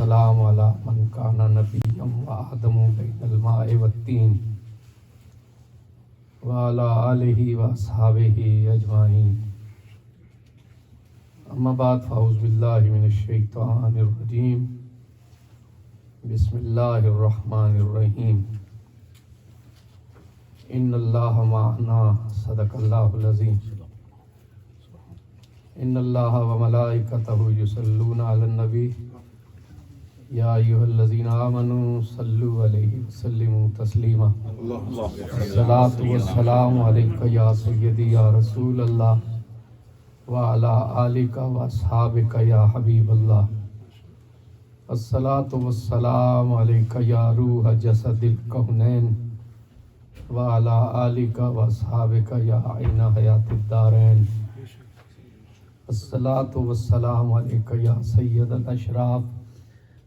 والسلام علی من کان نبیا وآدم بین الماء والطین وعلی آلہ واصحابہ اجمعین اما بعد فاعوذ باللہ من الشیطان الرجیم بسم اللہ الرحمن الرحیم ان اللہ معنا صدق اللہ العظیم ان اللہ وملائکتہ یصلون علی النبی یا ایھا الذین آمنوا صلوا علیہ وسلموا تسلیما الصلاۃ والسلام علیک یا سیدی یا رسول اللہ وعلی آلک واصحابک یا حبیب اللہ الصلاۃ والسلام علیک یا روح جسد الکونین وعلی آلک واصحابک یا عین حیات الدارین الصلاۃ والسلام علیک یا سید الاشراف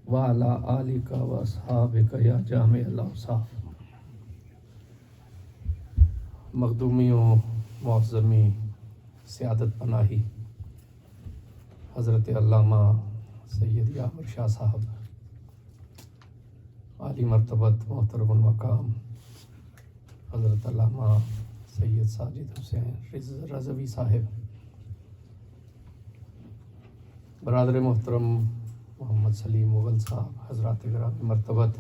وعلی آلک واصحابک یا جامع الاوصاف مخدومی و معظمی سیادت پناہی حضرت علامہ سید یامر شاہ صاحب عالی مرتبت محترم المقام حضرت علامہ سید ساجد حسین رضوی صاحب برادر محترم محمد سلیم مغل صاحب حضرات گرامی مرتبت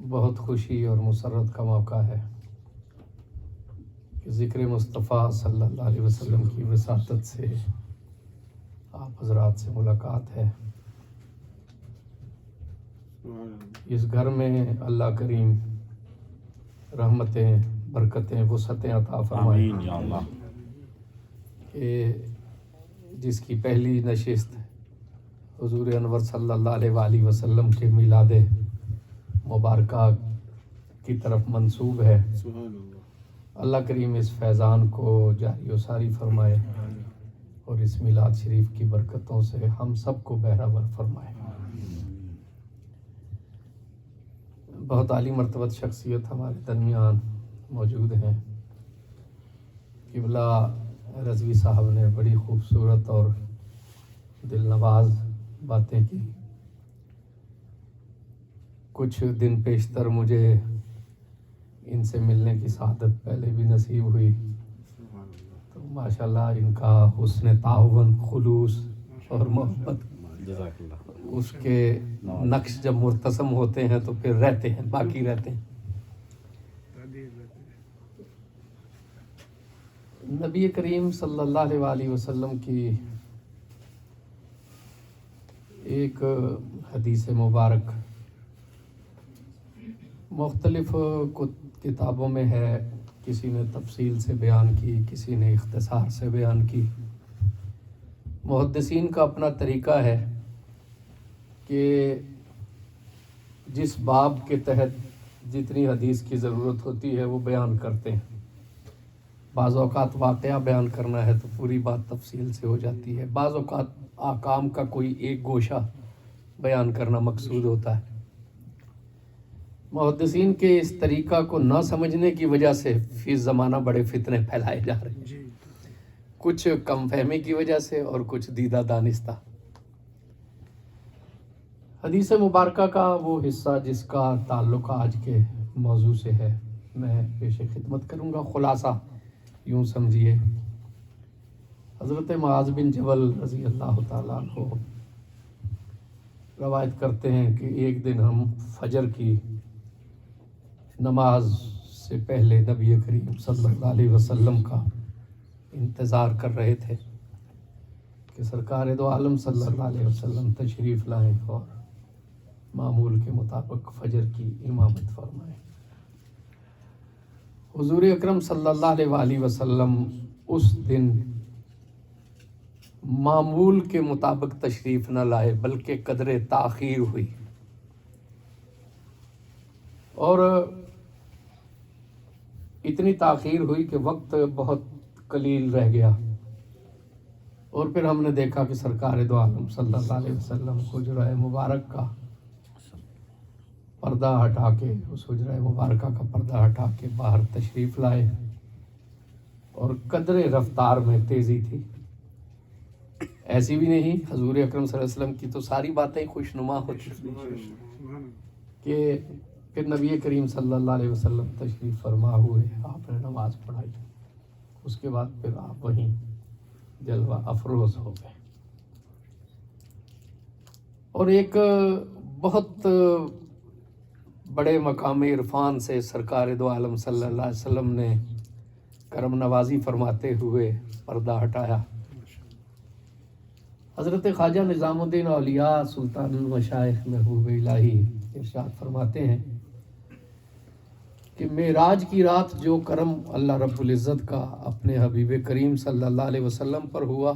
بہت خوشی اور مسرت کا موقع ہے کہ ذکر مصطفیٰ صلی اللہ علیہ وسلم کی وساطت سے آپ حضرات سے ملاقات ہے۔ اس گھر میں اللہ کریم رحمتیں برکتیں وسعتیں عطا فرمائے کہ جس کی پہلی نشست حضور انور صلی اللہ علیہ وآلہ وسلم کے میلاد مبارکہ کی طرف منسوب ہے، اللہ کریم اس فیضان کو جاری و ساری فرمائے اور اس میلاد شریف کی برکتوں سے ہم سب کو بہرہ فرمائے۔ بہت عالی مرتبت شخصیت ہمارے درمیان موجود ہیں۔ قبلہ رضوی صاحب نے بڑی خوبصورت اور دل نواز باتیں کی۔ کچھ دن پیشتر مجھے ان سے ملنے کی سعادت پہلے بھی نصیب ہوئی، تو ماشاءاللہ ان کا حسن تعاون، خلوص اور محبت، اس کے نقش جب مرتسم ہوتے ہیں تو پھر رہتے ہیں، باقی رہتے ہیں۔ نبی کریم صلی اللہ علیہ وآلہ وسلم کی ایک حدیث مبارک مختلف کتابوں میں ہے، کسی نے تفصیل سے بیان کی، کسی نے اختصار سے بیان کی۔ محدثین کا اپنا طریقہ ہے کہ جس باب کے تحت جتنی حدیث کی ضرورت ہوتی ہے وہ بیان کرتے ہیں۔ بعض اوقات واقعہ بیان کرنا ہے تو پوری بات تفصیل سے ہو جاتی ہے، بعض اوقات احکام کا کوئی ایک گوشہ بیان کرنا مقصود ہوتا ہے۔ محدثین کے اس طریقہ کو نہ سمجھنے کی وجہ سے فی زمانہ بڑے فتنے پھیلائے جا رہے ہیں، کچھ کم فہمی کی وجہ سے اور کچھ دیدہ دانستہ۔ حدیث مبارکہ کا وہ حصہ جس کا تعلق آج کے موضوع سے ہے میں پیش خدمت کروں گا۔ خلاصہ یوں سمجھیے، حضرت معاذ بن جبل رضی اللہ تعالیٰ عنہ روایت کرتے ہیں کہ ایک دن ہم فجر کی نماز سے پہلے نبی کریم صلی اللہ علیہ وسلم کا انتظار کر رہے تھے کہ سرکار دو عالم صلی اللہ علیہ وسلم تشریف لائیں اور معمول کے مطابق فجر کی امامت فرمائیں۔ حضور اکرم صلی اللہ علیہ وآلہ وسلم اس دن معمول کے مطابق تشریف نہ لائے بلکہ قدر تاخیر ہوئی، اور اتنی تاخیر ہوئی کہ وقت بہت قلیل رہ گیا، اور پھر ہم نے دیکھا کہ سرکار دو عالم صلی اللہ علیہ وسلم حجرہ مبارک کا پردہ ہٹا کے، اس حجرہ مبارکہ کا پردہ ہٹا کے باہر تشریف لائے، اور قدر رفتار میں تیزی تھی، ایسی بھی نہیں، حضور اکرم صلی اللہ علیہ وسلم کی تو ساری باتیں خوشنما ہوتی کہ پھر نبی کریم صلی اللہ علیہ وسلم تشریف فرما ہوئے، آپ نے نماز پڑھائی، اس کے بعد پھر آپ وہیں جلوہ افروز ہو گئے. اور ایک بہت بڑے مقام عرفان سے سرکار دو عالم صلی اللہ علیہ وسلم نے کرم نوازی فرماتے ہوئے پردہ ہٹایا. حضرت خواجہ نظام الدین اولیاء سلطان المشائخ محبوب الہی ارشاد فرماتے ہیں کہ معراج کی رات جو کرم اللہ رب العزت کا اپنے حبیب کریم صلی اللہ علیہ وسلم پر ہوا،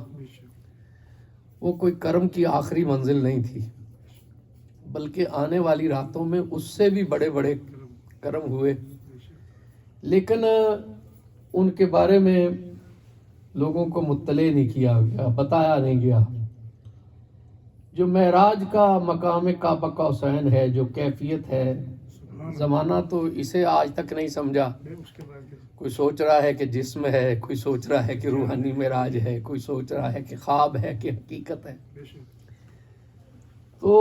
وہ کوئی کرم کی آخری منزل نہیں تھی، بلکہ آنے والی راتوں میں اس سے بھی بڑے بڑے کرم ہوئے، لیکن ان کے بارے میں لوگوں کو مطلع نہیں کیا گیا، بتایا نہیں گیا. جو معراج کا مقام کعبہ قوسین ہے، جو کیفیت ہے، زمانہ تو اسے آج تک نہیں سمجھا. کوئی سوچ رہا ہے کہ جسم ہے، کوئی سوچ رہا ہے کہ روحانی معراج ہے، کوئی سوچ رہا ہے کہ خواب ہے کہ حقیقت ہے. تو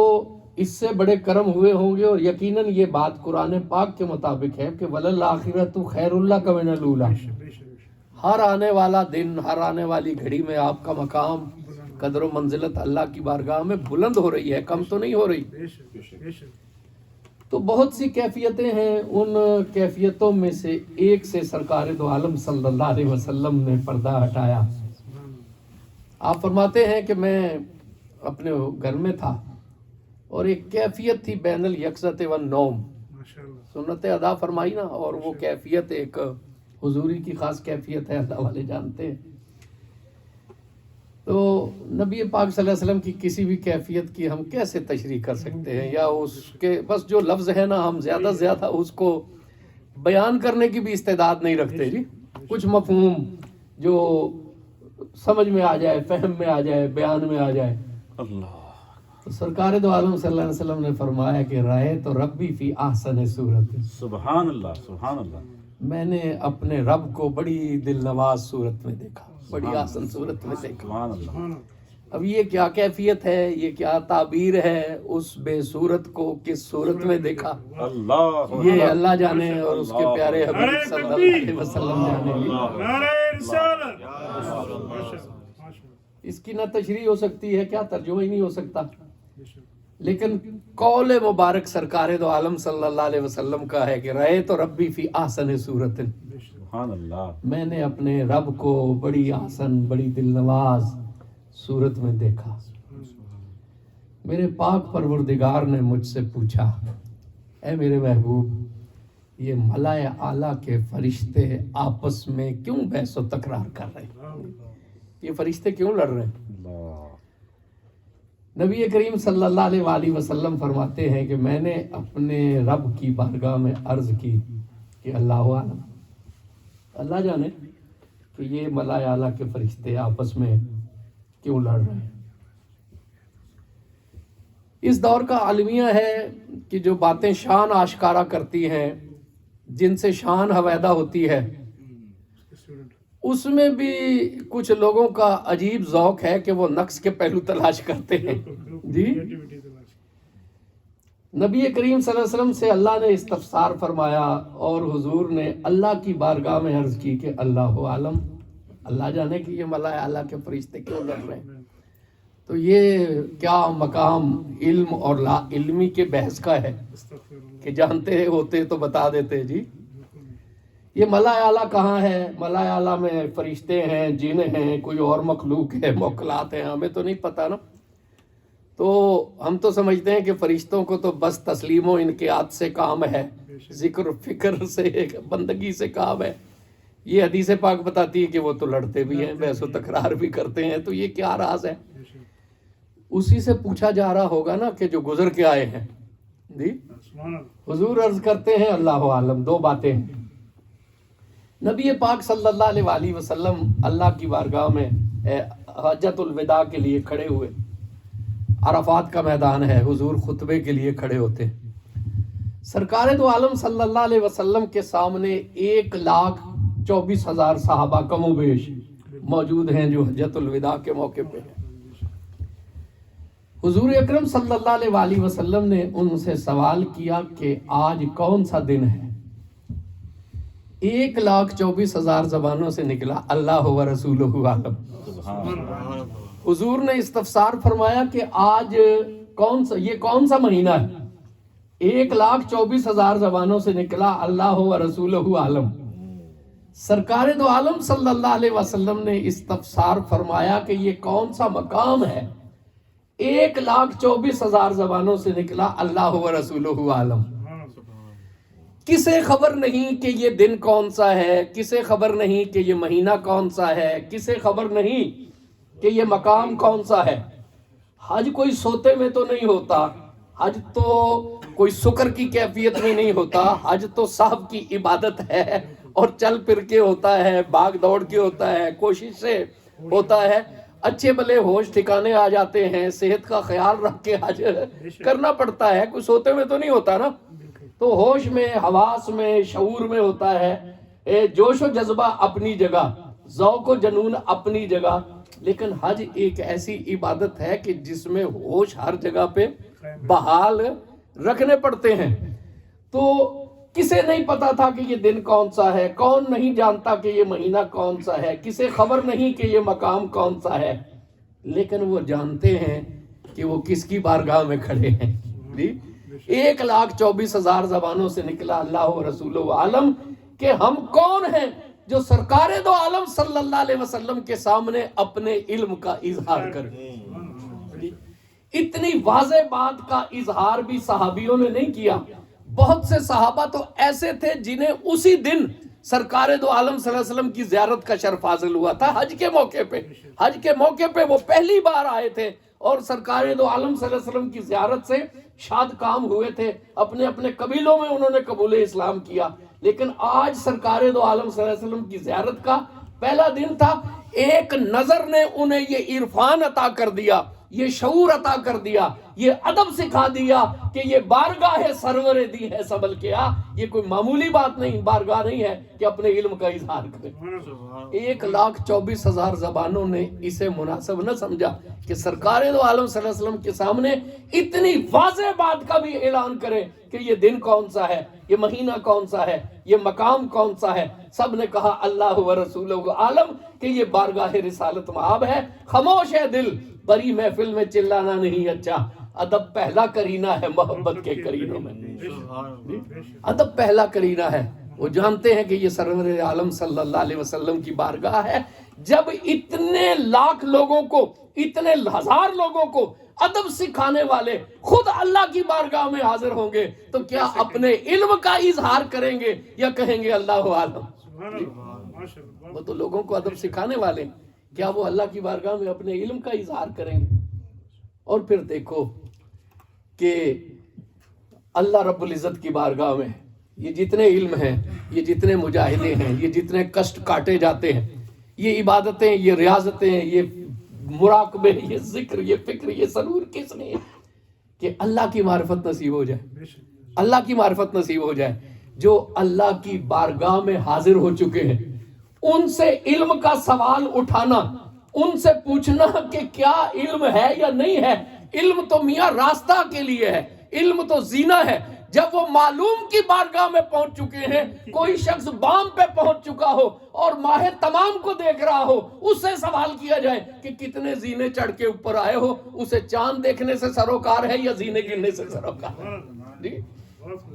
اس سے بڑے کرم ہوئے ہوں گے، اور یقیناً یہ بات قرآن پاک کے مطابق ہے کہ وَلَلْآخِرَةُ خَيْرٌ لَكَ مِنَ الْأُولَىٰ. ہر آنے والا دن، ہر آنے والی گھڑی میں آپ کا مقام، قدر و منزلت اللہ کی بارگاہ میں بلند ہو رہی ہے، کم تو نہیں ہو رہی. تو بہت سی کیفیتیں ہیں، ان کیفیتوں میں سے ایک سے سرکار دو عالم صلی اللہ علیہ وسلم نے پردہ ہٹایا. آپ فرماتے ہیں کہ میں اپنے گھر میں تھا اور ایک کیفیت تھی بین الیقظۃ والنوم، سنت ادا فرمائی نا، اور وہ کیفیت ایک حضوری کی خاص کیفیت ہے، اللہ والے جانتے ہیں. تو نبی پاک صلی اللہ علیہ وسلم کی کسی بھی کیفیت کی ہم کیسے تشریح کر سکتے ہیں، یا اس کے بس جو لفظ ہے نا، ہم زیادہ سے زیادہ اس کو بیان کرنے کی بھی استعداد نہیں رکھتے جی. کچھ مفہوم جو سمجھ میں آ جائے، فہم میں آ جائے، بیان میں آ جائے. اللہ. تو سرکار دو عالم صلی اللہ علیہ وسلم نے فرمایا کہ رائے تو ربی فی احسن صورت. سبحان اللہ، سبحان اللہ. میں نے اپنے رب کو بڑی دل نواز صورت میں دیکھا، بڑی آسن صورت میں دیکھا. اب یہ کیا کیفیت ہے، یہ کیا تعبیر ہے، اس بے صورت کو کس صورت میں دیکھا، یہ اللہ جانے اور اس کے پیارے حبیب صلی اللہ علیہ وسلم جانے. اس کی نہ تشریح ہو سکتی ہے، کیا ترجمہ ہی نہیں ہو سکتا. لیکن قول مبارک سرکار دو عالم صلی اللہ علیہ وسلم کا ہے کہ رائے تو ربی فی احسن صورت. سبحان اللہ. میں نے اپنے رب کو بڑی آسن، بڑی دل نواز صورت میں دیکھا. میرے پاک پروردگار نے مجھ سے پوچھا، اے میرے محبوب، یہ ملائے اعلیٰ کے فرشتے آپس میں کیوں بحث و تکرار کر رہے ہیں؟ یہ فرشتے کیوں لڑ رہے ہیں؟ نبی کریم صلی اللہ علیہ وآلہ وسلم فرماتے ہیں کہ میں نے اپنے رب کی بارگاہ میں عرض کی کہ اللہ عالم، اللہ جانے کہ یہ ملائے اعلیٰ کے فرشتے آپس میں کیوں لڑ رہے ہیں. اس دور کا المیہ ہے کہ جو باتیں شان آشکارا کرتی ہیں، جن سے شان حویدہ ہوتی ہے، اس میں بھی کچھ لوگوں کا عجیب ذوق ہے کہ وہ نقص کے پہلو تلاش کرتے ہیں. جی نبی کریم صلی اللہ علیہ وسلم سے اللہ نے استفسار فرمایا، اور حضور نے اللہ کی بارگاہ میں عرض کی کہ اللہ عالم، اللہ جانے کہ یہ ملائے اعلیٰ کے فرشتے کیوں لڑ رہے ہیں. تو یہ کیا مقام علم اور لا علمی کے بحث کا ہے کہ جانتے ہوتے تو بتا دیتے. جی یہ ملائے اعلیٰ کہاں ہے؟ ملائے اعلیٰ میں فرشتے ہیں، جن ہیں، کوئی اور مخلوق ہے، موکلات ہیں، ہمیں تو نہیں پتہ نا. تو ہم تو سمجھتے ہیں کہ فرشتوں کو تو بس تسلیم و انقیاد سے کام ہے، ذکر و فکر سے، بندگی سے کام ہے. یہ حدیث پاک بتاتی ہے کہ وہ تو لڑتے بھی ہیں، بحث و تکرار بھی کرتے ہیں. تو یہ کیا راز ہے؟ اسی سے پوچھا جا رہا ہوگا نا کہ جو گزر کے آئے ہیں. جی حضور عرض کرتے ہیں اللہ عالم. دو باتیں ہیں. نبی پاک صلی اللہ علیہ وآلہ وسلم اللہ کی بارگاہ میں حجۃ الوداع کے لیے کھڑے ہوئے. عرفات کا میدان ہے، حضور خطبے کے لیے کھڑے ہوتے ہیں. سرکار دو عالم صلی اللہ علیہ وسلم کے سامنے 1,24,000 صحابہ کم و بیش موجود ہیں جو حجۃ الوداع کے موقع پہ ہیں. حضور اکرم صلی اللہ علیہ وسلم نے ان سے سوال کیا کہ آج کون سا دن ہے؟ 1,24,000 زبانوں سے نکلا اللہ و رسولہ عالم۔ حضور نے استفسار فرمایا کہ آج یہ کون سا مہینہ ہے؟ 1,24,000 زبانوں سے نکلا اللہ و رسولہ عالم۔ سرکار دو عالم صلی اللہ علیہ وسلم نے استفسار فرمایا کہ یہ کون سا مقام ہے؟ 1,24,000 زبانوں سے نکلا اللہ و رسولہ عالم۔ کسے خبر نہیں کہ یہ دن کون سا ہے، کسے خبر نہیں کہ یہ مہینہ کون سا ہے، کسے خبر نہیں کہ یہ مقام کون سا ہے۔ حج کوئی سوتے میں تو نہیں ہوتا، حج تو کوئی سکر کی کیفیت میں نہیں ہوتا، حج تو صاحب کی عبادت ہے اور چل پھر کے ہوتا ہے، بھاگ دوڑ کے ہوتا ہے، کوشش سے ہوتا ہے، اچھے بھلے ہوش ٹھکانے آ جاتے ہیں، صحت کا خیال رکھ کے حج کرنا پڑتا ہے، کوئی سوتے میں تو نہیں ہوتا نا۔ تو ہوش میں، حواس میں، شعور میں ہوتا ہے، جوش و جذبہ اپنی جگہ، ذوق و جنون اپنی جگہ، لیکن حج ایک ایسی عبادت ہے کہ جس میں ہوش ہر جگہ پہ بحال رکھنے پڑتے ہیں۔ تو کسے نہیں پتا تھا کہ یہ دن کون سا ہے، کون نہیں جانتا کہ یہ مہینہ کون سا ہے، کسے خبر نہیں کہ یہ مقام کون سا ہے، لیکن وہ جانتے ہیں کہ وہ کس کی بارگاہ میں کھڑے ہیں۔ 1,24,000 زبانوں سے نکلا اللہ و رسول عالم کہ ہم کون ہیں جو سرکار دو عالم صلی اللہ علیہ وسلم کے سامنے اپنے علم کا اظہار کریں۔ اتنی واضح بات کا اظہار بھی صحابیوں نے نہیں کیا۔ بہت سے صحابہ تو ایسے تھے جنہیں اسی دن سرکار دو عالم صلی اللہ علیہ وسلم کی زیارت کا شرف حاصل ہوا تھا۔ حج کے موقع پہ وہ پہلی بار آئے تھے اور سرکار دو عالم صلی اللہ علیہ وسلم کی زیارت سے شاد کام ہوئے تھے، اپنے اپنے قبیلوں میں انہوں نے قبول اسلام کیا۔ لیکن آج سرکار دو عالم صلی اللہ علیہ وسلم کی زیارت کا پہلا دن تھا۔ ایک نظر نے انہیں یہ عرفان عطا کر دیا، یہ شعور عطا کر دیا، یہ ادب سکھا دیا کہ یہ بارگاہ سرور دی ہے سبل کیا، یہ کوئی معمولی بات نہیں، بارگاہ نہیں ہے کہ اپنے علم کا اظہار کرے۔ 1,24,000 زبانوں نے اسے مناسب نہ سمجھا کہ سرکار دو عالم صلی اللہ علیہ وسلم کے سامنے اتنی واضح بات کا بھی اعلان کرے کہ یہ دن کون سا ہے، یہ مہینہ کون سا ہے، یہ مقام کون سا ہے۔ سب نے کہا اللہ و رسولہ عالم کہ یہ بارگاہ رسالت مآب ہے۔ خاموش ہے دل، بڑی محفل میں چلانا نہیں اچھا، ادب پہلا کرینہ ہے محبت کے کرینوں میں، ادب پہلا کرینہ ہے۔ وہ جانتے ہیں کہ یہ سرور عالم صلی اللہ علیہ وسلم کی بارگاہ ہے۔ جب اتنے لاکھ لوگوں کو، اتنے ہزار لوگوں کو ادب سکھانے والے خود اللہ کی بارگاہ میں حاضر ہوں گے تو کیا اپنے علم کا اظہار کریں گے یا کہیں گے اللہ عالم؟ وہ تو لوگوں کو ادب سکھانے والے، کیا وہ اللہ کی بارگاہ میں اپنے علم کا اظہار کریں گے؟ اور پھر دیکھو کہ اللہ رب العزت کی بارگاہ میں یہ جتنے علم ہیں، یہ جتنے مجاہدے ہیں، یہ جتنے کشٹ کاٹے جاتے ہیں، یہ عبادتیں، یہ ریاضتیں، یہ مراقبے، یہ ذکر، یہ فکر، یہ سرور کس نے کہ اللہ کی معرفت نصیب ہو جائے، اللہ کی معرفت نصیب ہو جائے۔ جو اللہ کی بارگاہ میں حاضر ہو چکے ہیں ان سے علم کا سوال اٹھانا، ان سے پوچھنا کہ کیا علم ہے یا نہیں ہے۔ علم تو میاں راستہ کے لیے ہے، علم تو زینہ ہے۔ جب وہ معلوم کی بارگاہ میں پہنچ چکے ہیں، کوئی شخص بام پہ پہنچ چکا ہو اور ماہ تمام کو دیکھ رہا ہو، اس سے سوال کیا جائے کہ کتنے زینے چڑھ کے اوپر آئے ہو، اسے چاند دیکھنے سے سروکار ہے یا زینے گننے سے سروکار ہے؟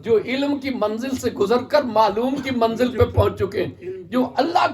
جو علم کی منزل سے گزر کر معلوم کی منزل پہ پہنچ چکے ہیں، جو اللہ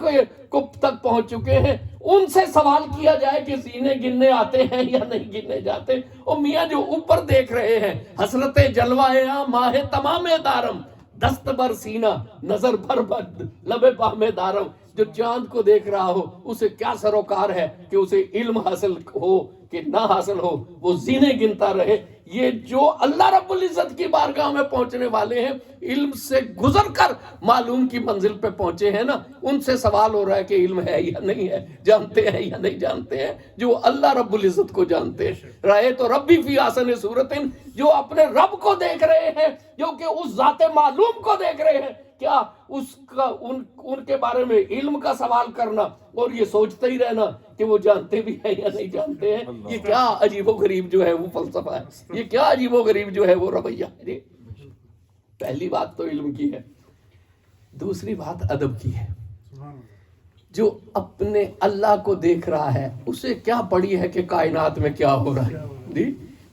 کو تک پہنچ چکے ہیں، ان سے سوال کیا جائے کہ زینے گننے آتے ہیں یا نہیں گننے جاتے۔ اور میاں جو اوپر دیکھ رہے ہیں، حسرت جلوائے ماہ تمام دارم، دست بر سینہ نظر بھر بد لب پام دارم۔ جو چاند کو دیکھ رہا ہو اسے کیا سروکار ہے کہ اسے علم حاصل ہو کہ نہ حاصل ہو، وہ زینے گنتا رہے۔ یہ جو اللہ رب العزت کی بارگاہ میں پہنچنے والے ہیں، علم سے گزر کر معلوم کی منزل پہ پہنچے ہیں نا، ان سے سوال ہو رہا ہے کہ علم ہے یا نہیں ہے، جانتے ہیں یا نہیں جانتے ہیں۔ جو اللہ رب العزت کو جانتے ہیں، رائے تو ربی فی احسن صورت، جو اپنے رب کو دیکھ رہے ہیں، جو کہ اس ذات معلوم کو دیکھ رہے ہیں کیا اس کا ان کے بارے میں علم کا سوال کرنا اور یہ سوچتے ہی رہنا کہ وہ جانتے بھی ہیں یا نہیں جانتے ہیں؟ یہ کیا عجیب و غریب جو ہے وہ فلسفہ ہے، یہ کیا عجیب و غریب جو ہے وہ رویہ ہے؟ پہلی بات تو علم کی ہے، دوسری بات ادب کی ہے۔ جو اپنے اللہ کو دیکھ رہا ہے اسے کیا پڑی ہے کہ کائنات میں کیا ہو رہا ہے؟ جی،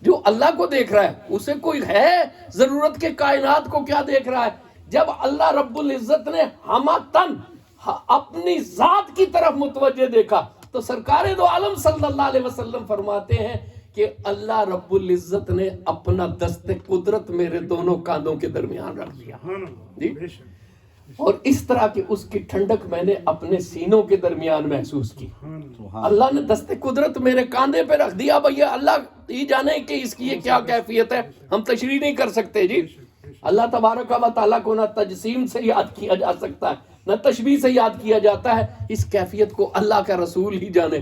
جو اللہ کو دیکھ رہا ہے اسے کوئی ہے ضرورت کہ کائنات کو کیا دیکھ رہا ہے؟ جب اللہ رب العزت نے ہمتن اپنی ذات کی طرف متوجہ دیکھا تو سرکار دو عالم صلی اللہ علیہ وسلم فرماتے ہیں کہ اللہ رب العزت نے اپنا دست قدرت میرے دونوں کاندھوں کے درمیان رکھ دیا، جی، اور اس طرح کی اس کی ٹھنڈک میں نے اپنے سینوں کے درمیان محسوس کی۔ اللہ نے دست قدرت میرے کاندھے پہ رکھ دیا، بھیا اللہ یہ جانے کہ اس کی یہ کیا کیفیت ہے، ہم تشریح نہیں کر سکتے جی۔ اللہ تبارک و تعالیٰ کو نہ تجسیم سے یاد کیا جا سکتا ہے نہ تشبیہ سے یاد کیا جاتا ہے، اس کیفیت کو اللہ کا رسول ہی جانے۔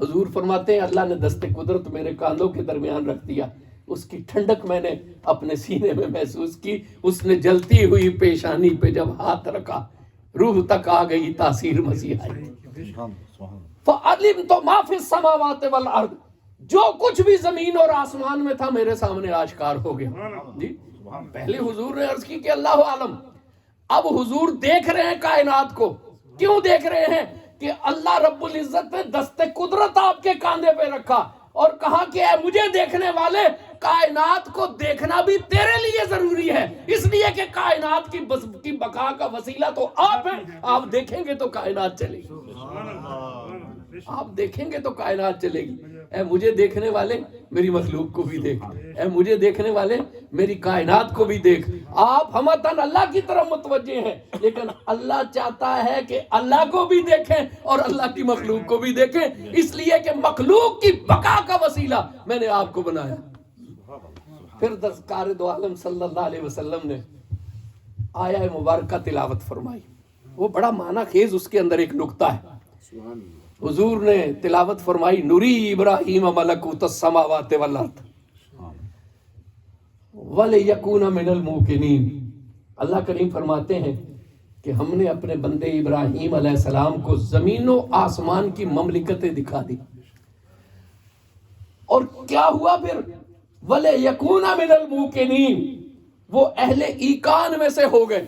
حضور فرماتے ہیں اللہ نے دست قدرت میرے کاندھوں کے درمیان رکھ دیا، اس کی ٹھنڈک میں نے اپنے سینے میں محسوس کی، اس نے جلتی ہوئی پیشانی پہ جب ہاتھ رکھا روح تک آ گئی تاثیر مسیح آئی۔ فَعَلِمْتُ مَا فِي السَّمَاوَاتِ وَالْأَرْضِ، جو کچھ بھی زمین اور آسمان میں تھا میرے سامنے آشکار ہو گیا۔ جی، پہلے حضور نے عرض کی کہ اللہ عالم، اب حضور دیکھ رہے ہیں کائنات کو۔ کیوں دیکھ رہے ہیں؟ کہ اللہ رب العزت نے دست قدرت آپ کے کاندھے پہ رکھا اور کہا کہ اے مجھے دیکھنے والے، کائنات کو دیکھنا بھی تیرے لیے ضروری ہے، اس لیے کہ کائنات کی بقا کا وسیلہ تو آپ ہیں، آپ دیکھیں گے تو کائنات چلے گی، آپ دیکھیں گے تو کائنات چلے گی۔ اے مجھے دیکھنے والے میری مخلوق کو بھی دیکھ، اے مجھے دیکھنے والے میری کائنات کو بھی دیکھ۔ آپ ہمتن اللہ کی طرف متوجہ ہیں، لیکن اللہ چاہتا ہے کہ اللہ کو بھی دیکھیں اور اللہ کی مخلوق کو بھی دیکھیں، اس لیے کہ مخلوق کی بقا کا وسیلہ میں نے آپ کو بنایا۔ پھر سرکار دو عالم صلی اللہ علیہ وسلم نے آیہ مبارکہ تلاوت فرمائی، وہ بڑا معنی خیز اس کے اندر ایک نکتہ ہے۔ حضور نے تلاوت فرمائی، نُری ابراہیم ملکوت السماوات والارض وَلِيَكُونَ مِنَ الْمُوقِنِينَ۔ اللہ کریم فرماتے ہیں کہ ہم نے اپنے بندے ابراہیم علیہ السلام کو زمین و آسمان کی مملکتیں دکھا دی، اور کیا ہوا پھر؟ وَلِيَكُونَ مِنَ الْمُوقِنِينَ، وہ اہل ایقان میں سے ہو گئے،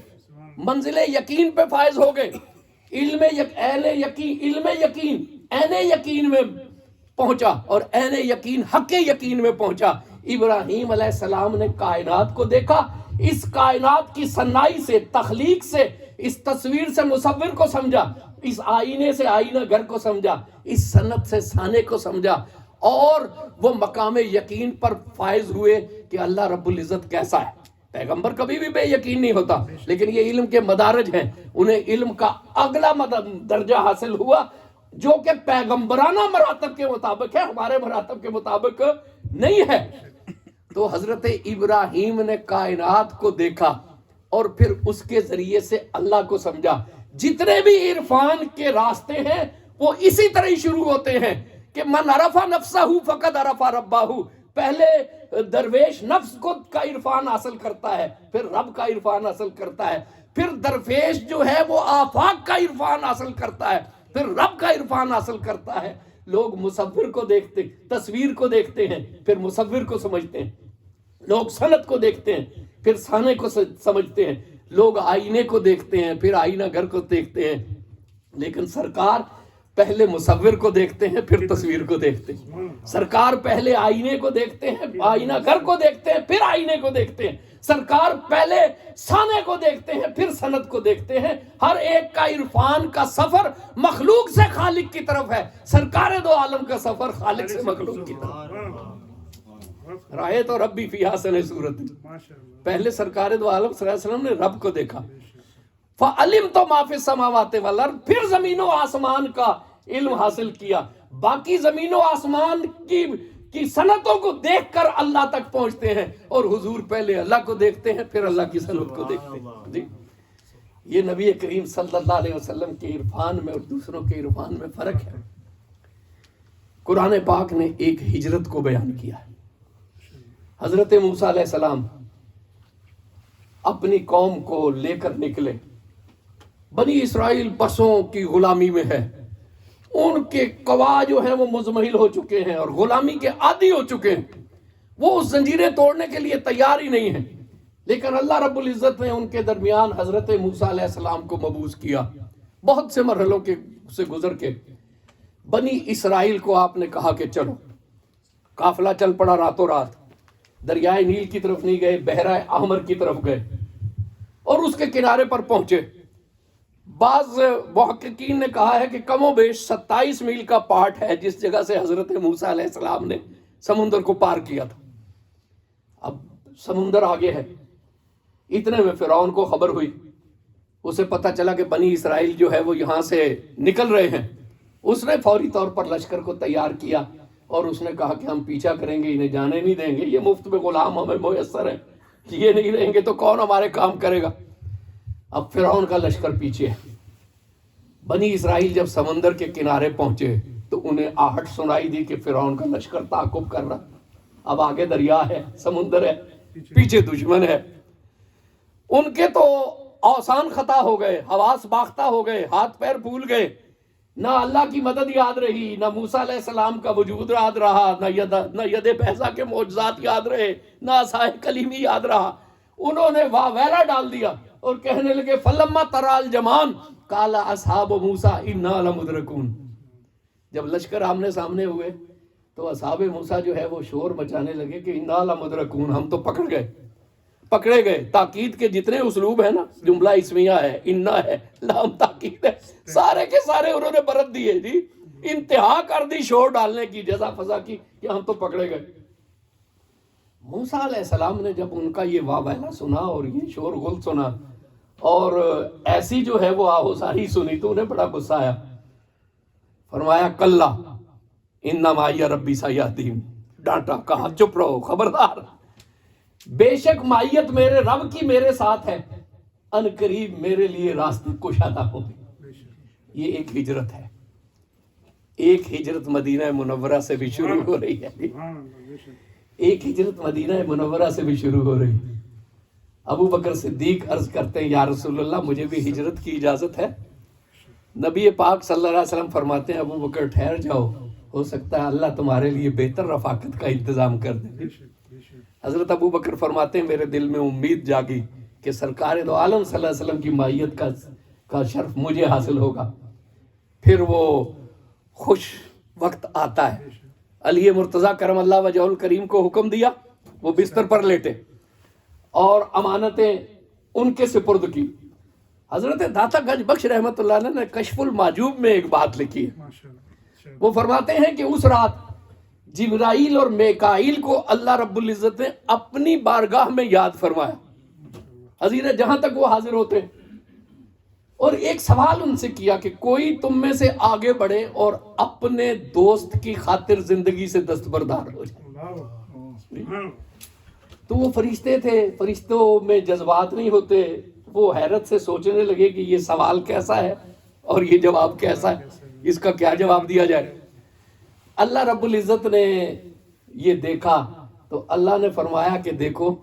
منزل یقین پہ فائز ہو گئے، علم یقین عین یقین میں پہنچا، اور عین یقین حق یقین میں پہنچا۔ ابراہیم علیہ السلام نے کائنات کو دیکھا، اس کائنات کی صنائی سے، تخلیق سے، اس تصویر سے مصور کو سمجھا، اس آئینے سے آئینہ گر کو سمجھا، اس صنعت سے سانے کو سمجھا، اور وہ مقام یقین پر فائز ہوئے کہ اللہ رب العزت کیسا ہے۔ پیغمبر کبھی بھی بے یقین نہیں ہوتا، لیکن یہ علم کے مدارج ہیں، انہیں علم کا اگلا درجہ حاصل ہوا جو کہ پیغمبرانہ مراتب کے مطابق ہے، ہمارے مراتب کے مطابق نہیں ہے۔ تو حضرت ابراہیم نے کائنات کو دیکھا اور پھر اس کے ذریعے سے اللہ کو سمجھا۔ جتنے بھی عرفان کے راستے ہیں وہ اسی طرح ہی شروع ہوتے ہیں کہ من عرف نفسہ فقد عرف ربہ۔ پہلے درویش نفس خود کا عرفان حاصل کرتا ہے، پھر رب کا عرفان حاصل کرتا ہے، پھر درویش جو ہے وہ آفاق کا عرفان حاصل کرتا ہے، پھر رب کا عرفان حاصل کرتا ہے۔ لوگ مصور کو دیکھتے، تصویر کو دیکھتے ہیں، پھر مصور کو سمجھتے ہیں، لوگ صنعت کو دیکھتے ہیں، پھر صانے کو سمجھتے ہیں، لوگ آئینے کو دیکھتے ہیں، پھر آئینہ گر کو دیکھتے ہیں، لیکن سرکار پہلے مصور کو دیکھتے ہیں پھر تصویر کو دیکھتے ہیں۔ سرکار پہلے آئینے کو دیکھتے ہیں، آئینہ گر کو دیکھتے ہیں، پھر آئینے کو دیکھتے ہیں۔ سرکار پہلے سانے کو دیکھتے ہیں پھر صنعت کو دیکھتے ہیں۔ ہر ایک کا عرفان کا سفر مخلوق سے خالق کی طرف ہے، سرکار دو عالم کا سفر خالق سے مخلوق کی طرف۔ رایت اور ربی فی حسن صورت، پہلے سرکار دو عالم صلی اللہ علیہ وسلم نے رب کو دیکھا، فَعَلِمْتُ مَا فِي السَّمَاوَاتِ وَالْأَرْضِ، پھر زمین و آسمان کا علم حاصل کیا۔ باقی زمین و آسمان کی صنعتوں کو دیکھ کر اللہ تک پہنچتے ہیں، اور حضور پہلے اللہ کو دیکھتے ہیں پھر اللہ کی صنعت کو دیکھتے ہیں۔ جی، یہ نبی کریم صلی اللہ علیہ وسلم کے عرفان میں اور دوسروں کے عرفان میں فرق ہے۔ قرآن پاک نے ایک ہجرت کو بیان کیا ہے۔ حضرت موسیٰ علیہ السلام اپنی قوم کو لے کر نکلے بنی اسرائیل بسوں کی غلامی میں ہے، ان کے قوا جو ہیں وہ مزمحل ہو چکے ہیں اور غلامی کے عادی ہو چکے ہیں، وہ اس زنجیریں توڑنے کے لیے تیار ہی نہیں ہیں، لیکن اللہ رب العزت نے ان کے درمیان حضرت موسیٰ علیہ السلام کو مبعوث کیا، بہت سے مرحلوں کے سے گزر کے بنی اسرائیل کو آپ نے کہا کہ چلو، قافلہ چل پڑا راتوں رات، دریائے نیل کی طرف نہیں گئے، بحیرہ احمر کی طرف گئے اور اس کے کنارے پر پہنچے۔ بعض محققین نے کہا ہے کہ کم و بیش 27 میل کا پارٹ ہے جس جگہ سے حضرت موسیٰ علیہ السلام نے سمندر کو پار کیا تھا۔ اب سمندر آگے ہے، اتنے میں فرعون کو خبر ہوئی، اسے پتہ چلا کہ بنی اسرائیل جو ہے وہ یہاں سے نکل رہے ہیں۔ اس نے فوری طور پر لشکر کو تیار کیا اور اس نے کہا کہ ہم پیچھا کریں گے، انہیں جانے نہیں دیں گے، یہ مفت میں غلام ہمیں میسر ہیں، یہ نہیں رہیں گے تو کون ہمارے کام کرے گا۔ اب فرعون کا لشکر پیچھے ہے۔ بنی اسرائیل جب سمندر کے کنارے پہنچے تو انہیں آہٹ سنائی دی کہ فرعون کا لشکر تعاقب کر رہا، اب آگے دریا ہے، سمندر ہے، پیچھے دشمن ہے۔ ان کے تو اوسان خطا ہو گئے، حواس باختہ ہو گئے، ہاتھ پیر پھول گئے، نہ اللہ کی مدد یاد رہی، نہ موسیٰ علیہ السلام کا وجود یاد رہا، نہ ید بیضا کے معجزات یاد رہے، نہ عصائے کلیمی یاد رہا۔ انہوں نے واہ ویلا ڈال دیا اور کہنے لگے فلما ترى الجمعان قال اصحاب موسیٰ انا لمدرکون۔ جب لشکر آمنے سامنے ہوئے تو اصحاب موسیٰ جو ہے وہ شور مچانے لگے کہ انا لمدرکون، ہم تو پکڑے گئے۔ تاکید کے جتنے اسلوب ہیں نا، جملہ اسمیہ ہے، انا ہے، لام تاکید ہے، سارے کے سارے انہوں نے برت دیے جی، انتہا کر دی شور ڈالنے کی، جزا فضا کی کہ ہم تو پکڑے گئے۔ موسیٰ علیہ السلام نے جب ان کا یہ واہ ویلا سنا اور یہ شور غل سنا اور ایسی جو ہے وہ آہوساری سنی تو انہیں بڑا غصہ آیا۔ فرمایا کلا ان معی ربی سیہدین، ڈانٹا، کہا چپ رہو، خبردار، بے شک معیت میرے رب کی میرے ساتھ ہے، ان قریب میرے لیے راستے کشادہ ہوں گے۔ یہ ایک ہجرت ہے، ایک ہجرت مدینہ منورہ سے بھی شروع ہو رہی ہے، ایک ہجرت مدینہ منورہ سے بھی شروع ہو رہی ہے۔ ابو بکر صدیق عرض کرتے ہیں یا رسول اللہ مجھے بھی ہجرت کی اجازت ہے؟ نبی پاک صلی اللہ علیہ وسلم فرماتے ہیں ابو بکر ٹھہر جاؤ، ہو سکتا ہے اللہ تمہارے لیے بہتر رفاقت کا انتظام کر دے۔ حضرت ابو بکر فرماتے ہیں میرے دل میں امید جاگی کہ سرکار دو عالم صلی اللہ علیہ وسلم کی معیت کا شرف مجھے حاصل ہوگا۔ پھر وہ خوش وقت آتا ہے، علی مرتضیٰ کرم اللہ وجہہ الکریم کو حکم دیا، وہ بستر پر لیٹے اور امانتیں ان کے سپرد کی۔ حضرت داتا گنج بخش رحمت اللہ علیہ نے کشف المحجوب میں ایک بات لکھی ہے، وہ فرماتے ہیں کہ اس رات جبرائیل اور میکائیل کو اللہ رب العزت نے اپنی بارگاہ میں یاد فرمایا، حضیر جہاں تک وہ حاضر ہوتے ہیں، اور ایک سوال ان سے کیا کہ کوئی تم میں سے آگے بڑھے اور اپنے دوست کی خاطر زندگی سے دستبردار ہو جائے۔ تو وہ فرشتے تھے، فرشتوں میں جذبات نہیں ہوتے، وہ حیرت سے سوچنے لگے کہ یہ سوال کیسا ہے اور یہ جواب کیسا ہے، اس کا کیا جواب دیا جائے۔ اللہ رب العزت نے یہ دیکھا تو اللہ نے فرمایا کہ دیکھو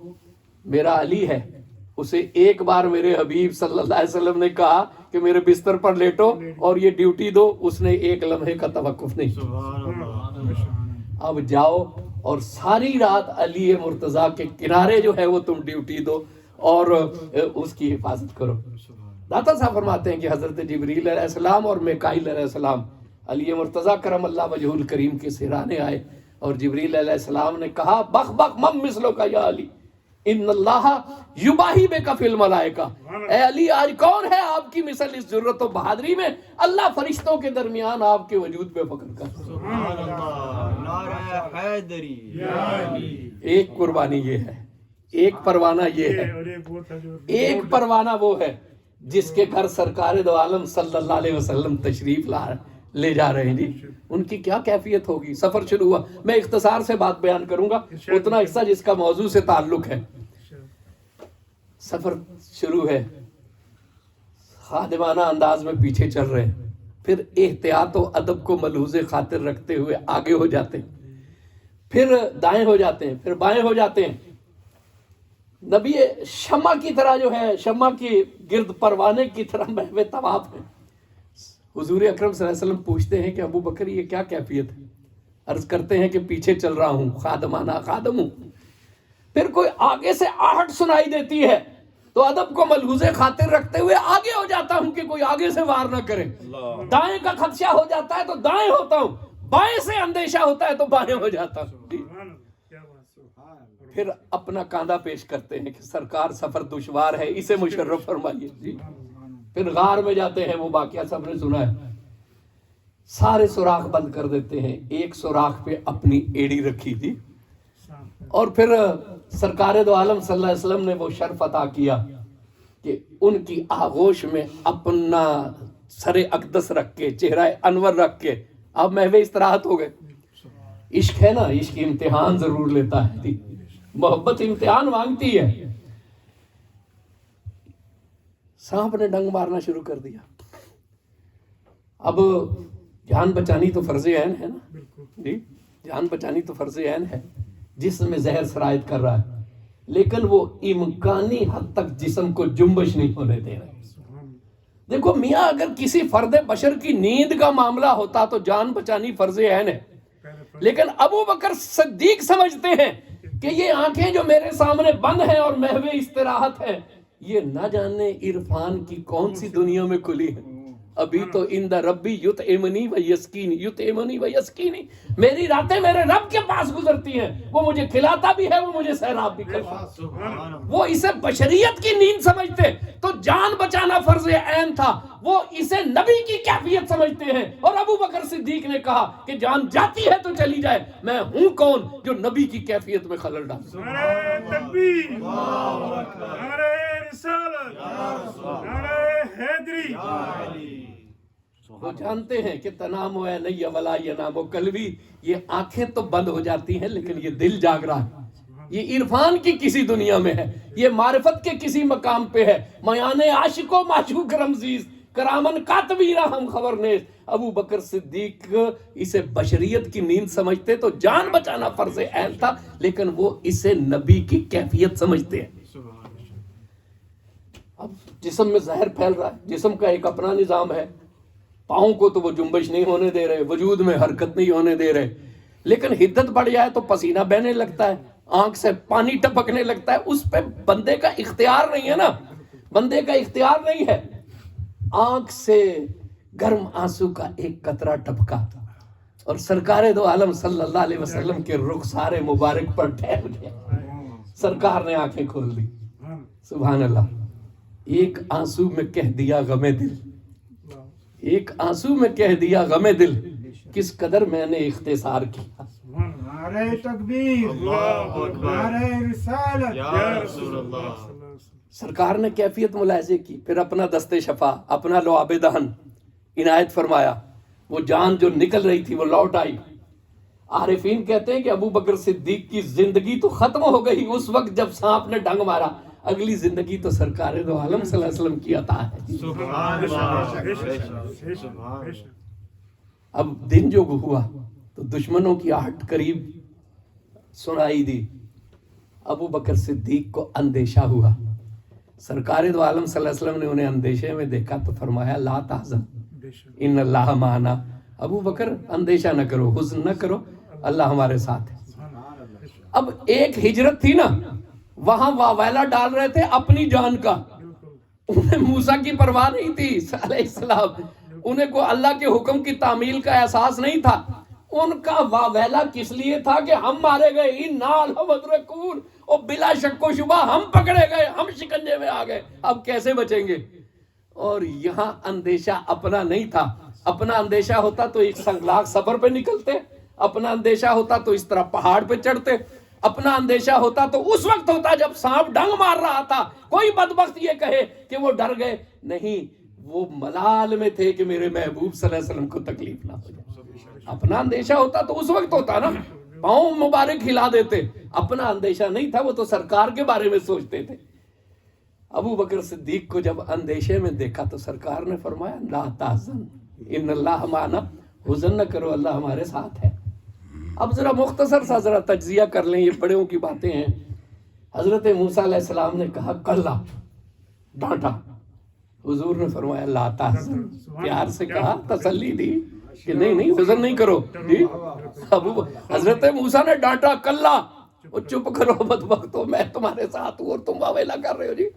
میرا علی ہے، اسے ایک بار میرے حبیب صلی اللہ علیہ وسلم نے کہا کہ میرے بستر پر لیٹو اور یہ ڈیوٹی دو، اس نے ایک لمحے کا توقف نہیں۔ اب جاؤ اور ساری رات علی مرتضیٰ کے کنارے جو ہے وہ تم ڈیوٹی دو اور اس کی حفاظت کرو۔ داتا صاحب فرماتے ہیں کہ حضرت جبریل علیہ السلام اور میکائیل علیہ السلام علی مرتضیٰ کرم اللہ وجہ الکریم کے سرانے آئے اور جبریل علیہ السلام نے کہا بخ بخ مم مثلو کا یا علی ان اللہ یباہی بک فی الملائکہ، اے علی آج کون ہے آپ کی مثل اس جرت و بہادری میں، اللہ فرشتوں کے درمیان آپ کے وجود پہ فخر کرتا۔ سبحان اللہ، نعرہ حیدری۔ ایک قربانی یہ ہے، ایک پروانہ یہ ہے، ایک پروانہ وہ ہے جس کے گھر سرکار دو عالم صلی اللہ علیہ وسلم تشریف لے جا رہے ہیں جی، ان کی کیا کیفیت ہوگی۔ سفر شروع ہوا، میں اختصار سے بات بیان کروں گا، اتنا حصہ جس کا موضوع سے تعلق ہے۔ سفر شروع ہے، خادمانہ انداز میں پیچھے چل رہے ہیں، پھر احتیاط و ادب کو ملحوظ خاطر رکھتے ہوئے آگے ہو جاتے ہیں، پھر دائیں ہو جاتے ہیں، پھر بائیں ہو جاتے ہیں، نبی شمع کی طرح جو ہے، شمع کی گرد پروانے کی طرح محو طواف ہے۔ حضور اکرم صلی اللہ علیہ وسلم پوچھتے ہیں کہ ابو بکر یہ کیا کیفیت ہے؟ عرض کرتے ہیں کہ پیچھے چل رہا ہوں، خادمانہ خادم ہوں۔ پھر کوئی آگے سے آہٹ سنائی دیتی ہے تو ادب کو ملحوظ خاطر رکھتے ہوئے آگے ہو جاتا ہوں کہ کوئی آگے سے وار نہ کرے۔ دائیں کا خدشہ ہو جاتا ہے تو دائیں ہوتا ہوں، بائیں سے اندیشہ ہوتا ہے تو بائیں ہو جاتا ہوں۔ پھر اپنا کاندھا پیش کرتے ہیں کہ سرکار سفر دشوار ہے، اسے مشرف فرمائیے جی۔ پھر غار میں جاتے ہیں، وہ واقعہ سب نے سنا ہے۔ سارے سوراخ بند کر دیتے ہیں، ایک سوراخ پہ اپنی ایڑی رکھی تھی، اور پھر سرکار دو عالم صلی اللہ علیہ وسلم نے وہ شرف عطا کیا کہ ان کی آغوش میں اپنا سر اقدس رکھ کے، چہرہ انور رکھ کے اب محو استراحت ہو گئے۔ عشق ہے نا، عشق امتحان ضرور لیتا ہے، محبت امتحان مانگتی ہے۔ سانپ نے ڈنگ مارنا شروع کر دیا۔ اب جان بچانی تو فرض عین ہے نا جی، جان بچانی تو فرض عین ہے۔ جسم میں زہر سرایت کر رہا ہے، لیکن وہ امکانی حد تک جسم کو جنبش نہیں ہونے دے رہے۔ دیکھو میاں، اگر کسی فرد بشر کی نیند کا معاملہ ہوتا تو جان بچانی فرض عین ہے، لیکن ابو بکر صدیق سمجھتے ہیں کہ یہ آنکھیں جو میرے سامنے بند ہیں اور محو استراحت ہے، یہ نہ جانے عرفان کی کون سی دنیا میں کھلی ہے۔ ابھی تو اند ربی یطعمنی و یسقینی، یطعمنی و یسقینی، میری راتیں میرے رب کے پاس گزرتی ہیں، وہ مجھے کھلاتا بھی ہے، وہ مجھے سیراب بھی کرتا ہے۔ وہ اسے بشریت کی نیند سمجھتے تو جان بچانا فرض عین تھا، وہ اسے نبی کی کیفیت سمجھتے ہیں۔ اور ابو بکر صدیق نے کہا کہ جان جاتی ہے تو چلی جائے، میں ہوں کون جو نبی کی کیفیت میں خلل ڈالوں۔ نعرہ تکبیر، نعرہ رسالت، نعرہ حیدری۔ وہ جانتے ہیں کہ تنام و عینی ولا ینام قلبی، یہ آنکھیں تو بند ہو جاتی ہیں لیکن یہ دل جاگ رہا ہے، یہ عرفان کی کسی دنیا میں ہے، یہ معرفت کے کسی مقام پہ ہے۔ میان عاشق و معشوق رمزیز، کرامن کاتبیرہ ہم خبر نیز۔ ابو بکر صدیق اسے بشریت کی نیند سمجھتے تو جان بچانا فرض عین تھا، لیکن وہ اسے نبی کی کیفیت سمجھتے ہیں۔ اب جسم میں زہر پھیل رہا ہے، جسم کا ایک اپنا نظام ہے، پاؤں کو تو وہ جنبش نہیں ہونے دے رہے، وجود میں حرکت نہیں ہونے دے رہے، لیکن حدت بڑھ جائے تو پسینہ بہنے لگتا ہے، آنکھ سے پانی ٹپکنے لگتا ہے۔ اس پہ بندے کا اختیار نہیں ہے نا، بندے کا اختیار نہیں ہے۔ آنکھ سے گرم آنسو کا ایک قطرہ ٹپکا اور سرکار دو عالم صلی اللہ علیہ وسلم کے رخسار مبارک پر ٹھہر گیا۔ سرکار نے آنکھیں کھول دی، سبحان اللہ۔ ایک آنسو میں کہہ دیا غم دل، ایک آنسو میں کہہ دیا غم دل، کس قدر میں نے اختصار کیا۔ نعرہ تکبیر، نعرہ رسالت، یا رسول اللہ۔ سرکار نے کیفیت ملاحظے کی، پھر اپنا دست شفا، اپنا لعاب دہن عنایت فرمایا۔ وہ جان جو نکل رہی تھی وہ لوٹ آئی۔ عارفین کہتے ہیں کہ ابو بکر صدیق کی زندگی تو ختم ہو گئی اس وقت جب سانپ نے ڈنگ مارا، اگلی زندگی تو سرکار دو عالم صلی اللہ علیہ وسلم کی عطا ہے۔ سبحان اللہ۔ اب دن جو ہوا تو دشمنوں کی آہٹ قریب سنائی دی، ابو بکر صدیق کو اندیشہ ہوا۔ سرکار دو عالم صلی اللہ علیہ وسلم نے انہیں اندیشے میں دیکھا تو فرمایا لا تحزن ان اللہ معنا، ابو بکر اندیشہ نہ کرو، حزن نہ کرو، اللہ ہمارے ساتھ ہے۔ اب ایک ہجرت تھی نا، وہاں واویلا ڈال رہے تھے اپنی جان کا، انہیں موسیٰ کی پرواہ نہیں تھی علیہ السلام، انہیں کو اللہ کے حکم کی تعمیل کا احساس نہیں تھا۔ ان کا واویلا کس لیے تھا کہ ہم مارے گئے، اِنَّا لَمُدْرَکُونَ، اور بلا شک و شبہ ہم پکڑے گئے، ہم شکنجے میں آ گئے، اب کیسے بچیں گے۔ اور یہاں اندیشہ اپنا نہیں تھا، اپنا اندیشہ ہوتا تو ایک سنگلاخ سفر پہ نکلتے، اپنا اندیشہ ہوتا تو اس طرح پہاڑ پہ چڑھتے، اپنا اندیشہ ہوتا تو اس وقت ہوتا جب سانپ ڈنگ مار رہا تھا۔ کوئی بدبخت یہ کہے کہ وہ ڈر گئے، نہیں، وہ ملال میں تھے کہ میرے محبوب صلی اللہ علیہ وسلم کو تکلیف نہ ہو جائے۔ اپنا اندیشہ ہوتا تو اس وقت ہوتا نا، پاؤں مبارک ہلا دیتے، اپنا اندیشہ نہیں تھا، وہ تو سرکار کے بارے میں سوچتے تھے۔ ابو بکر صدیق کو جب اندیشے میں دیکھا تو سرکار نے فرمایا لا تحزن ان اللہ معنا، حزن نہ کرو، اللہ ہمارے ساتھ ہے۔ اب ذرا مختصر سا ذرا تجزیہ کر لیں، یہ بڑوں کی باتیں ہیں۔ حضرت موسیٰ علیہ السلام نے کہا کلا، ڈانٹا. حضور نے فرمایا لا تحزن، پیار سے کہا، تسلی دی کہ نہیں حزن نہیں کرو. جی حضرت موسیٰ نے ڈانٹا کلا، وہ چپ کرو بدبختو، میں تمہارے ساتھ ہوں اور تم واویلا کر رہے ہو. جی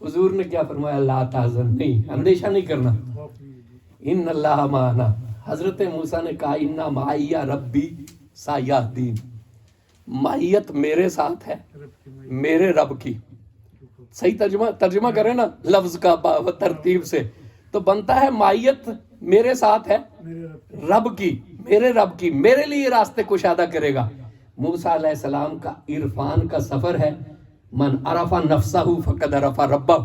حضور نے کیا فرمایا؟ لا تحزن، نہیں اندیشہ نہیں کرنا، ان اللہ معنا. حضرت موسیٰ نے کہا انا معی ربی سیہدین، معیت میرے ساتھ ہے میرے رب کی. صحیح ترجمہ کریں نا لفظ کا ترتیب سے تو بنتا ہے معیت میرے ساتھ ہے رب کی، میرے رب کی، میرے لیے راستے کشادہ کرے گا. موسیٰ علیہ السلام کا عرفان کا سفر ہے. من عرف نفسہ فقد عرف ربہ.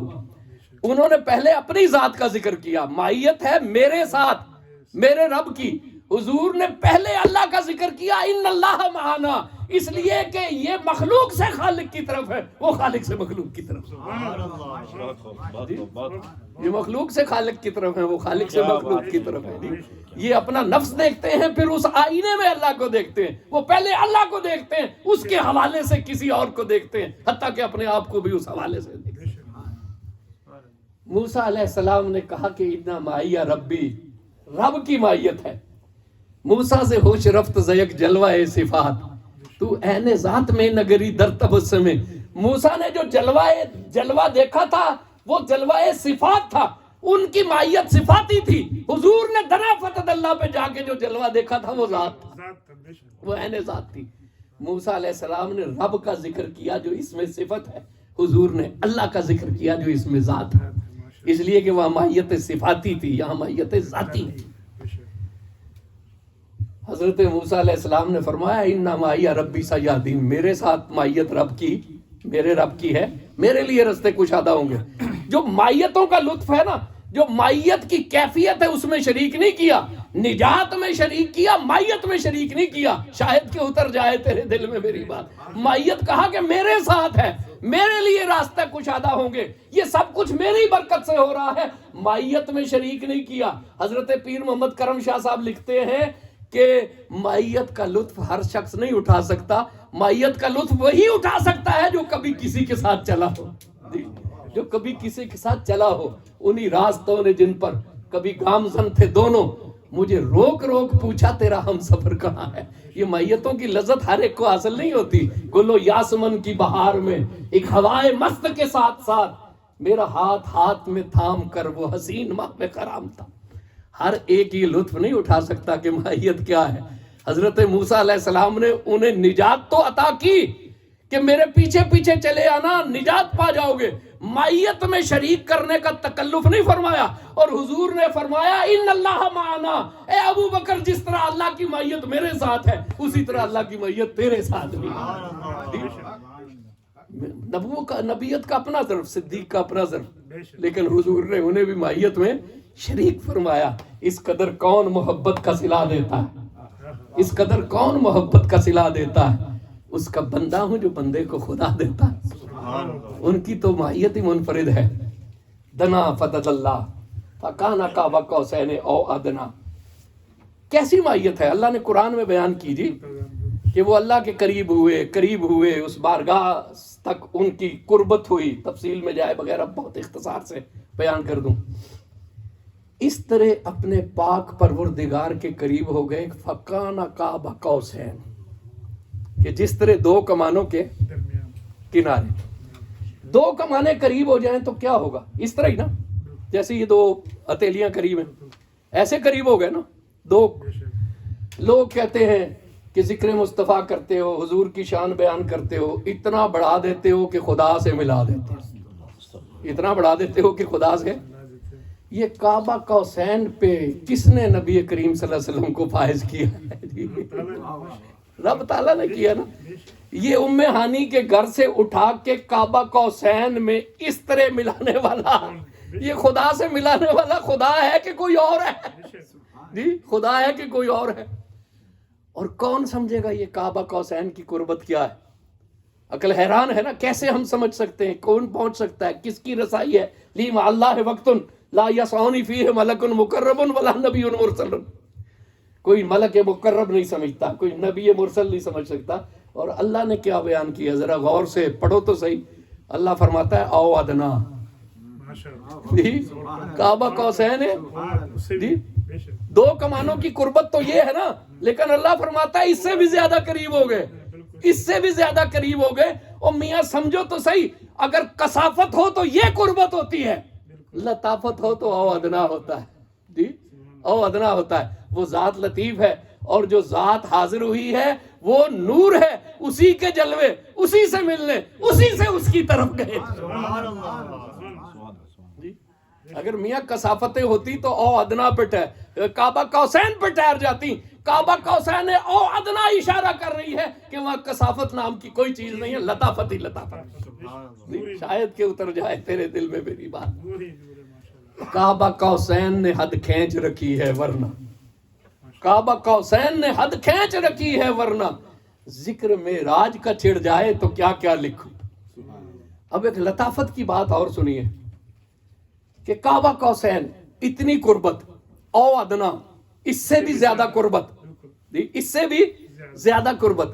انہوں نے پہلے اپنی ذات کا ذکر کیا، معیت ہے میرے ساتھ میرے رب کی. حضور نے پہلے اللہ کا ذکر کیا ان اللہ معنا، اس لیے کہ یہ مخلوق سے خالق کی طرف ہے، وہ خالق سے مخلوق کی طرف. یہ مخلوق سے خالق کی طرف ہے، وہ خالق سے مخلوق کی طرف ہے. یہ اپنا نفس دیکھتے ہیں، پھر اس آئینے میں اللہ کو دیکھتے ہیں. وہ پہلے اللہ کو دیکھتے ہیں، اس کے حوالے سے کسی اور کو دیکھتے ہیں، حتیٰ کہ اپنے آپ کو بھی اس حوالے سے دیکھتے ہیں. موسیٰ علیہ السلام نے کہا کہ انا معی ربی، رب کی معیت ہے. موسیٰ سے ہوش رفت زیک جلوہ صفات، تو عین ذات میں نگری در تبسم. موسیٰ نے جو جلوہ دیکھا تھا وہ جلوہ صفات تھا، ان کی معیت صفاتی تھی. حضور نے دنا فتح اللہ پہ جا کے جو جلوہ دیکھا تھا وہ ذات تھا، وہ عین ذات تھی. موسیٰ علیہ السلام نے رب کا ذکر کیا جو اس میں صفت ہے، حضور نے اللہ کا ذکر کیا جو اس میں ذات ہے، اس لیے کہ وہاں معیت صفاتی تھی، یہاں معیت ذاتی ہے. حضرت موسیٰ علیہ السلام نے فرمایا انا معی ربی سیہدین، میرے ساتھ معیت رب کی، میرے رب کی ہے، میرے لیے رستے کشادہ ہوں گے. جو معیتوں کا لطف ہے نا، جو معیت کی کیفیت ہے اس میں شریک نہیں کیا، نجات میں شریک کیا، معیت میں شریک نہیں کیا. شاید کہ اتر جائے تیرے دل میں میری بات. معیت کہا کہ میرے ساتھ ہے، میرے لیے راستے کشادہ ہوں گے، یہ سب کچھ میری برکت سے ہو رہا ہے. معیت میں شریک نہیں کیا. حضرت پیر محمد کرم شاہ صاحب لکھتے ہیں کہ معیت کا لطف ہر شخص نہیں اٹھا سکتا، معیت کا لطف وہی اٹھا سکتا ہے جو کبھی کسی کے ساتھ چلا ہو، جو کبھی کسی کے ساتھ چلا ہو. انہی راستوں نے جن پر کبھی گامزن تھے دونوں، مجھے روک روک پوچھا تیرا ہم سفر کہاں ہے. یہ معیتوں کی لذت ہر ایک کو حاصل نہیں ہوتی. گلو یاسمن کی بہار میں ایک ہوائے مست کے ساتھ ساتھ میرا ہاتھ میں تھام کر وہ حسین ماہ میں کرام تھا. ہر ایک یہ لطف نہیں اٹھا سکتا کہ معیت کیا ہے. حضرت موسیٰ علیہ السلام نے انہیں نجات تو عطا کی کہ میرے پیچھے پیچھے چلے آنا نجات پا جاؤ گے. معیت میں شریک کرنے کا تکلف نہیں فرمایا. اور حضور نے فرمایا ان اللہ معنا، اے ابو بکر جس طرح اللہ کی معیت میرے ساتھ ہے اسی طرح اللہ کی معیت تیرے ساتھ بھی ہے. نبیت کا اپنا ظرف، صدیق کا اپنا ظرف، لیکن حضور نے انہیں بھی معیت میں شریک فرمایا. اس قدر کون محبت کا صلہ دیتا ہے، اس قدر کون محبت کا صلہ دیتا ہے. اس کا بندہ ہوں جو بندے کو خدا دیتا ہے. ان کی تو معیت ہی منفرد ہے. دنا فتح اللہ فکان قاب قوسین او ادنا. کیسی معیت ہے اللہ نے قرآن میں بیان کی جی، کہ وہ اللہ کے قریب ہوئے، اس بارگاہ تک ان کی قربت ہوئی. تفصیل میں جائے وغیرہ بہت اختصار سے بیان کر دوں. اس طرح اپنے پاک پروردگار کے قریب ہو گئے. فکان قاب قوسین، کہ جس طرح دو کمانوں کے کنارے، دو کمانے قریب ہو جائیں تو کیا ہوگا؟ اس طرح ہی نا، جیسے یہ دو ہتھیلیاں قریب ہیں ایسے قریب ہو گئے نا دو. لوگ کہتے ہیں کہ ذکر مصطفیٰ کرتے ہو، حضور کی شان بیان کرتے ہو، اتنا بڑھا دیتے ہو کہ خدا سے ملا دیتے ہو، اتنا بڑھا دیتے ہو کہ خدا سے. یہ کعبہ قوسین پہ کس نے نبی کریم صلی اللہ علیہ وسلم کو فائز کیا ہے؟ رب تعالیٰ نے کیا نا. یہ ام ہانی کے گھر سے اٹھا کے کعبہ قوسین میں اس طرح ملانے والا، یہ خدا سے ملانے والا خدا ہے کہ کوئی اور ہے؟ جی خدا ہے کہ کوئی اور ہے؟ اور کون سمجھے گا یہ کعبہ قوسین کی قربت کیا ہے؟ عقل حیران ہے نا. کیسے ہم سمجھ سکتے ہیں؟ کون پہنچ سکتا ہے؟ کس کی رسائی ہے؟ لی مع اللہ وقت لا یسعنی فیہ ملک مقرب ولا نبی مرسل. کوئی ملک مقرب نہیں سمجھتا، کوئی نبی مرسل نہیں سمجھ سکتا. اور اللہ نے کیا بیان کیا ذرا غور سے پڑھو تو صحیح. اللہ فرماتا ہے او ادنا جی کعبہ قوسین جی دو کمانوں کی قربت تو یہ ہے نا, لیکن اللہ فرماتا ہے اس سے بھی زیادہ قریب ہو گئے, اس سے بھی زیادہ قریب ہو گئے. اور میاں سمجھو تو صحیح, اگر کثافت ہو تو یہ قربت ہوتی ہے, لطافت ہو تو او ادنا ہوتا ہے جی, او ادنا ہوتا ہے. وہ ذات لطیف ہے, اور جو ذات حاضر ہوئی ہے وہ نور ہے, اسی کے جلوے, اسی سے ملنے, اسی سے اس کی طرف گئے. اگر میاں کثافتیں ہوتی تو او ادنا پہ کعبہ قوسین پہ ٹھہر جاتی. کعبہ قوسین او ادنا اشارہ کر رہی ہے کہ وہاں کثافت نام کی کوئی چیز نہیں ہے, لطافت ہی لطافت. شاید کہ اتر جائے تیرے دل میں میری بات. کعبہ قوسین نے حد کھینچ رکھی ہے ورنہ, کعبہ قوسین نے حد کھینچ رکھی ہے ورنہ, ذکر معراج کا چھڑ جائے تو کیا کیا لکھوں. اب ایک لطافت کی بات اور سنیے کہ کعبہ قوسین اتنی قربت, او ادنا اس سے بھی زیادہ قربت, اس سے بھی زیادہ قربت.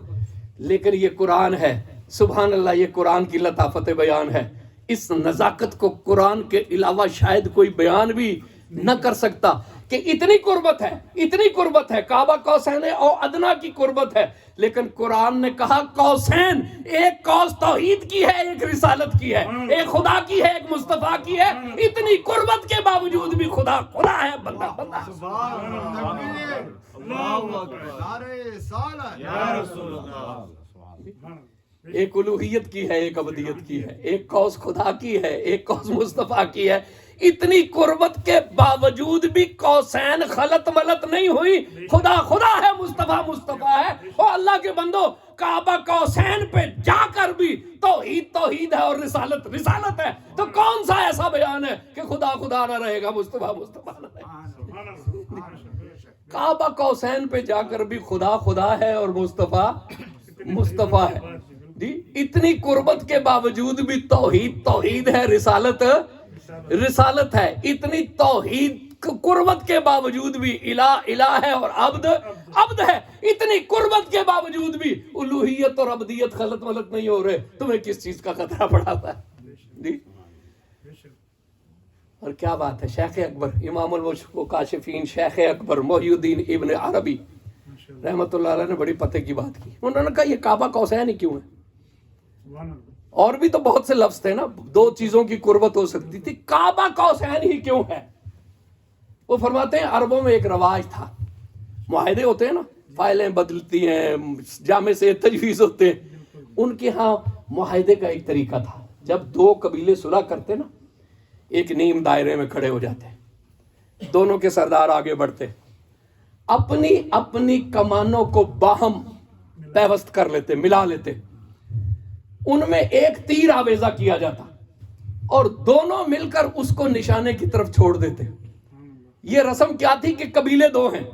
لیکن یہ قرآن ہے, سبحان اللہ, یہ قرآن کی لطافت بیان ہے. اس نزاکت کو قرآن کے علاوہ شاید کوئی بیان بھی نہ کر سکتا کہ اتنی قربت ہے, اتنی قربت ہے. کعبہ قوسین او ادنا کی قربت ہے, لیکن قرآن نے کہا قوسین, ایک قوس توحید کی ہے, ایک رسالت کی ہے, ایک خدا کی ہے, ایک مصطفیٰ کی ہے. اتنی قربت کے باوجود بھی خدا خدا ہے, بندہ بندہ. ایک الوہیت کی ہے, ایک عبدیت کی ہے, ایک قوس خدا کی ہے, ایک قوس مصطفیٰ کی ہے. اتنی قربت کے باوجود بھی قوسین خلط ملط نہیں ہوئی. خدا خدا ہے, مصطفیٰ مصطفیٰ ہے. اور اللہ کے بندو, کعبہ قوسین پہ جا کر بھی توحید توحید ہے اور رسالت رسالت ہے. تو کون سا ایسا بیان ہے کہ خدا خدا نہ رہے گا, مصطفیٰ مصطفیٰ نہ رہے گا. کعبہ قوسین پہ جا کر بھی خدا خدا ہے اور مصطفیٰ مصطفیٰ ہے جی. اتنی قربت کے باوجود بھی توحید توحید ہے, رسالت رسالت ہے. اتنی توحید قربت کے باوجود بھی الہ الہ ہے اور عبد عبد ہے. اتنی قربت کے باوجود بھی الوہیت اور عبدیت خلط ملط نہیں ہو رہے. تمہیں کس چیز کا خطرہ پڑاتا ہے جی. اور کیا بات ہے, شیخ اکبر امام المکاشفین شیخ اکبر محی الدین ابن عربی رحمت اللہ علیہ نے بڑی پتے کی بات کی. انہوں نے کہا یہ کعبہ قوسین ہی کیوں ہے؟ اور بھی تو بہت سے لفظ تھے نا, دو چیزوں کی قربت ہو سکتی تھی, کعبہ قوسین ہی کیوں ہے؟ وہ فرماتے ہیں عربوں میں ایک رواج تھا, معاہدے ہوتے ہیں نا, فائلیں بدلتی ہیں, جامع سے تجویز ہوتے ہیں. ان کے ہاں معاہدے کا ایک طریقہ تھا, جب دو قبیلے صلح کرتے نا, ایک نیم دائرے میں کھڑے ہو جاتے, دونوں کے سردار آگے بڑھتے, اپنی اپنی کمانوں کو باہم پیوست کر لیتے, ملا لیتے. ان میں ایک تیر آویزہ کیا جاتا اور دونوں مل کر اس کو نشانے کی طرف چھوڑ دیتے. یہ رسم کیا تھی کہ قبیلے دو ہیں,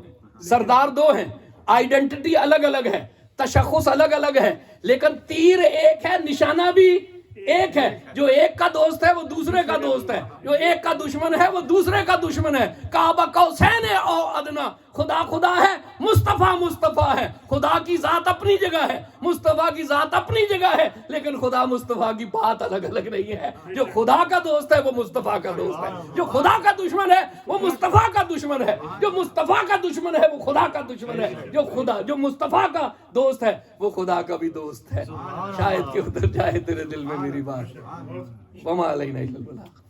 سردار دو ہیں, آئیڈینٹی الگ الگ ہے, تشخص الگ الگ ہے, لیکن تیر ایک ہے, نشانہ بھی ایک ہے. جو ایک کا دوست ہے وہ دوسرے کا دوست ہے, جو ایک کا دشمن ہے وہ دوسرے کا دشمن ہے. کعبہ قوسین او ادنا, خدا خدا ہے, مصطفیٰ مصطفیٰ ہے. خدا کی ذات اپنی جگہ ہے, مصطفیٰ کی ذات اپنی جگہ ہے, لیکن خدا مصطفیٰ کی بات الگ الگ نہیں ہے. جو خدا کا دوست ہے وہ مصطفیٰ کا دوست ہے, جو خدا کا دشمن ہے وہ مصطفیٰ کا دشمن ہے, جو مصطفیٰ کا دشمن ہے وہ خدا کا دشمن ہے, جو مصطفیٰ کا دوست ہے وہ خدا کا بھی دوست ہے. شاید کہ اتر جائے تیرے دل میں میری بات. وما علینا الا البلاغ.